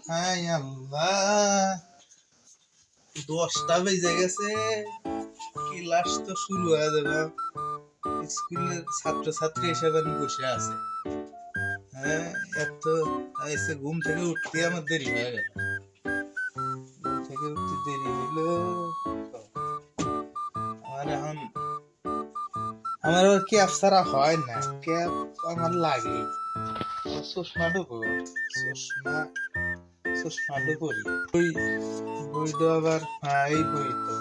হায় আল্লাহ, 10টা বেজে গেছে, ক্লাস তো শুরু হয়ে যাবে। স্কুলের ছাত্রছাত্রী হিসেবে আমি বসে আছে। হ্যাঁ, এত এসে ঘুম থেকে উঠতে আমার দেরি হয়ে গেল। ঘুম থেকে উঠতে দেরি হইলো। আমার আবার ক্যাপ ছাড়া হয় না, ক্যাপ আমার লাগে। চশমা ঢুকো, চশমা চশমাটা করি। বইটা আবার এই বই তো,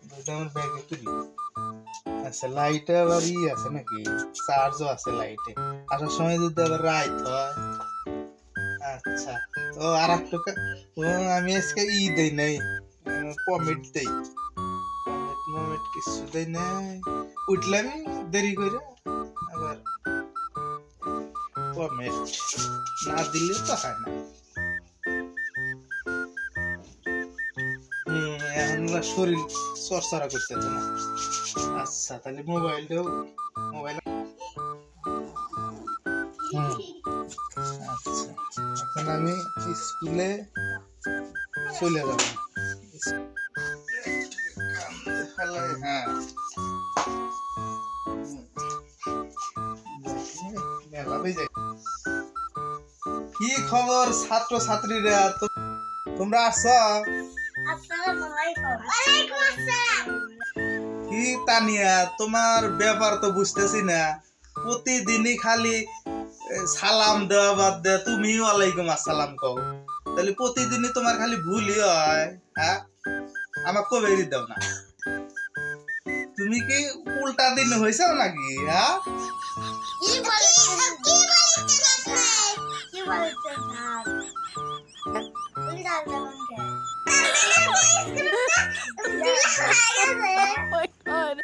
বইটা আমার ব্যাগে তুলি। আচ্ছা, লাইটে আবার আছে নাকি, চার্জও আছে লাইটে। আসার সময় যদি আবার রাইত হয়। আচ্ছা, ও আর একটু আমি আজকে দেই নাই, পমিট দেই, পমিট কিছু দেই নাই। উঠলাম দেরি করে, আবার পমিট না দিলে তো হয় না। এখন শরীর চর্চা করতেছে না। আচ্ছা, তাহলে মোবাইল আচ্ছা, এখন আমি স্কুলে চলে যাব। হ্যাঁ, কি খবর ছাত্র ছাত্রীরা, তোমরা আসছো? কি তানিয়া, তোমার ব্যাপার তো বুঝতেছি না। প্রতিদিনই খালি সালাম দেওয়া বাদ দে তুমি ওয়ালাইকুম আসসালাম কও। তাহলে প্রতিদিনই তোমার খালি ভুলই হয়। হ্যাঁ, আমার কবে দাও না। তুমি কি উল্টা দিন হয়েছে নাকি? হ্যাঁ,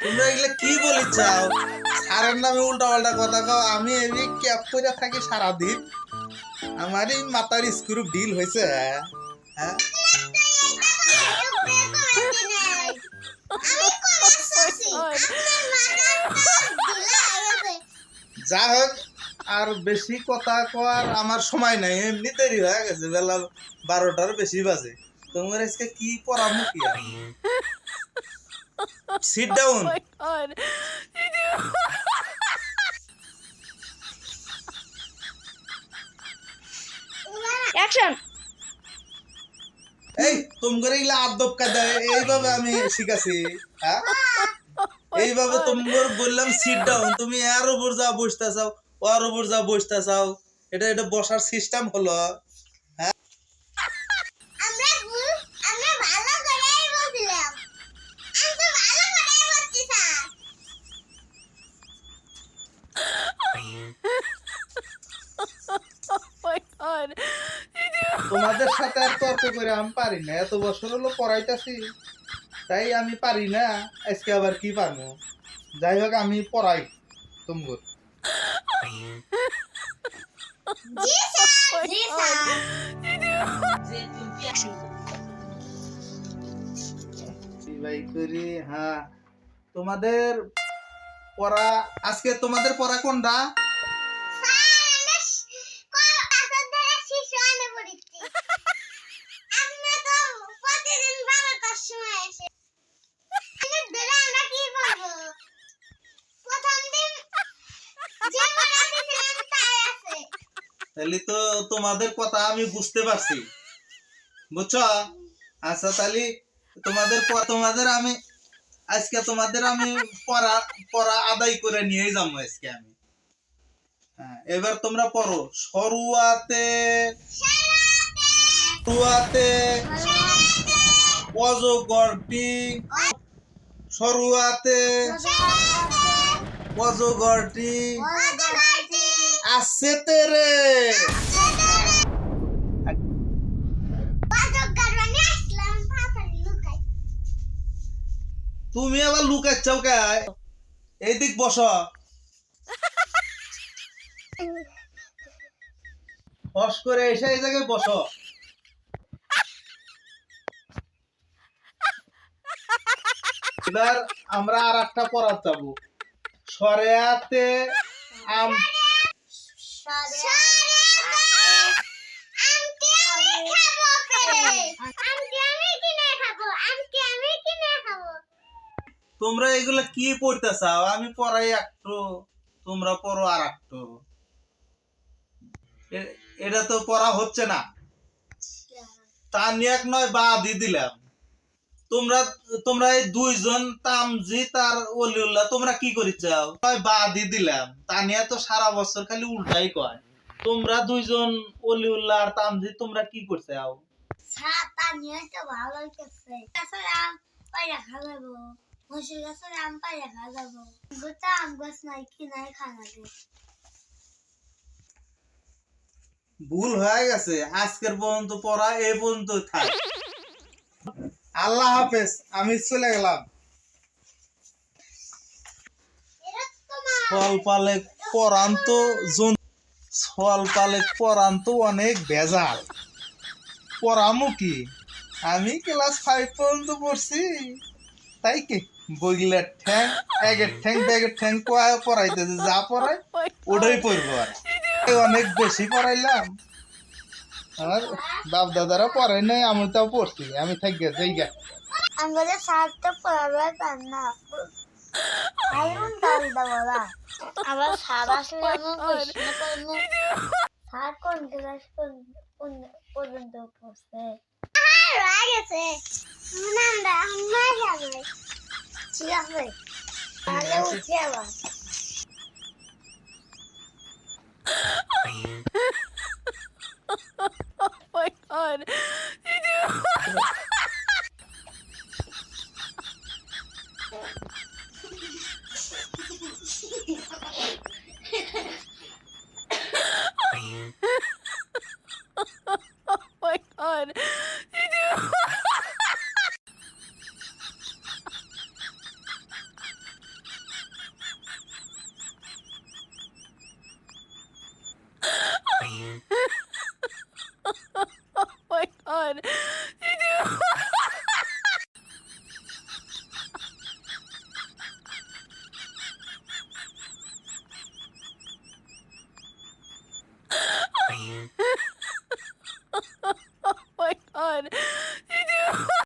তোমরা এগুলা কি বলি চাও? সারের নামে উল্টা পাল্টা কথা কও। আমি এই ক্যাপ করে থাকি সারাদিন, আমারই মাথার স্ক্রু ডিল হয়েছে। হ্যাঁ, যা হোক, আর বেশি কথা কওয়ার আমার সময় নাই, এমনি দেরি হয়ে গেছে, বেলা 12টার বেশি বাজে। তোমার আজকে কি পড়ামু কি? Sit down. অ্যাকশন। এই তোমার এগুলা আদব কায়দা এইভাবে আমি শিখাছি? হ্যাঁ, এইভাবে তোমার বললাম সিট ডাউন, তুমি এর উপর যা বসতে চাও, ওর উপর যা বসতে চাও। এটা এটা বসার সিস্টেম হলো? হ্যাঁ, তোমাদের সাথে আর তর্ক করে আমি পারি না। এত বছর হলো পড়াইতেছি, তাই আমি পারি না। আজকে আবার কি পারবো? যাই হোক, আমি পড়াই তোমার। হ্যাঁ, তোমাদের পড়া আজকে, তোমাদের পড়া কোনটা? তাহলে তো তোমাদের কথা আমি বুঝতে পারছি, বুঝছো? আচ্ছা, তাহলে তোমাদের আমি আজকে পড়া আদায় করে নিয়ে যাবো আজকে আমি। হ্যাঁ, এবার তোমরা পড়ো। সরুয়াতে অজগরটি, সরুয়াতে অজগরটি আছে তেরে। তুমি আবার লুকাচ্ছাও কে? এইদিক বসো, ফস করে এসে এই জায়গায় বসো। এবার আমরা আর একটা পড়া যাবো। সরেয়াতে আম তোমরা এগুলা কি পড়তে চাও? আমি পড়াই একটু, তোমরা পড়ো আর একটু। এটা তো পড়া হচ্ছে না, তা নিয়ে এক নয় বাদই দিলাম। তোমরা তোমরা এই দুইজন তামজিদ আর ওলিউল্লাহ তোমরা কি করি চাও? বাদই দিলাম, তা নিয়ে তো সারা বছর খালি উল্টাই কয়। তোমরা দুইজন ওলিউল্লাহ আর তামজিদ তোমরা কি করতে চাও? ছাতা নিয়ে তো ভালো হইতেছে। গাছের আম পাইরা খাওয়াবো, মসুর গাছের আম পাইরা খাওয়াবো। গোটা আম গাছ নাই কি নাই খাওয়াবো। ভুল হয়ে গেছে, আজকের পর্যন্ত পড়া এই পর্যন্ত থাক। আল্লাহ হাফেজ, আমি চলে গেলাম। ফল পালে পরান্ত ফল পালে পরান্ত অনেক ভেজাল। পড়ামু কি? আমি ক্লাস 5 পর্যন্ত পড়ছি, তাই কি বইগুলার ঠ্যাং একের ঠ্যাং ব্যাগের ঠ্যাং পড়াইতেছে, যা পড়ায় ওটাই পড়বো। আর অনেক বেশি পড়াইলাম, আমার বাপ দাদারা পড়াই নাই, আমি তাও পড়ছি। আমি থাকি জায়গা আমাদের স্যার তো পড়াবে পার না, আইরন ডাল দেওয়া। আবার স্যার আসলে আমি প্রশ্ন করবো, স্যার কোন ক্লাস পর্যন্ত পড়ছে? রয়ে গেছে নামটা আমার যাবে। ঠিক আছে, তাহলে উঠে আবার। My God. My God. My God.